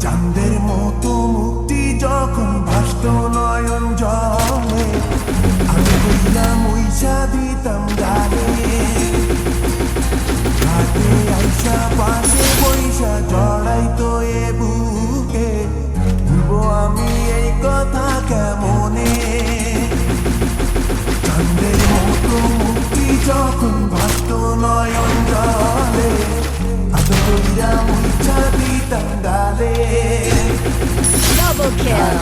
চাঁদের মতো মুক্তি যখন ভাসত নয়ন জলে, আমি কইলাম উইসা দিতাম গালে। হাতে আইসা পাশে বইসা জড়াইতো এ বুকে, ভুলবো আমি এই কথা কেমনে। চাঁদের মতো মুক্তি যখন ভাসত নয়ন জলে, আমি কইলাম উইসা দিতাম গালে। Double kill.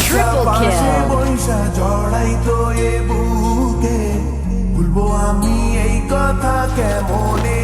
Triple kill. বৈশা জড়াইতো এ বুকে, ভুলবো আমি এই কথা কেমনে।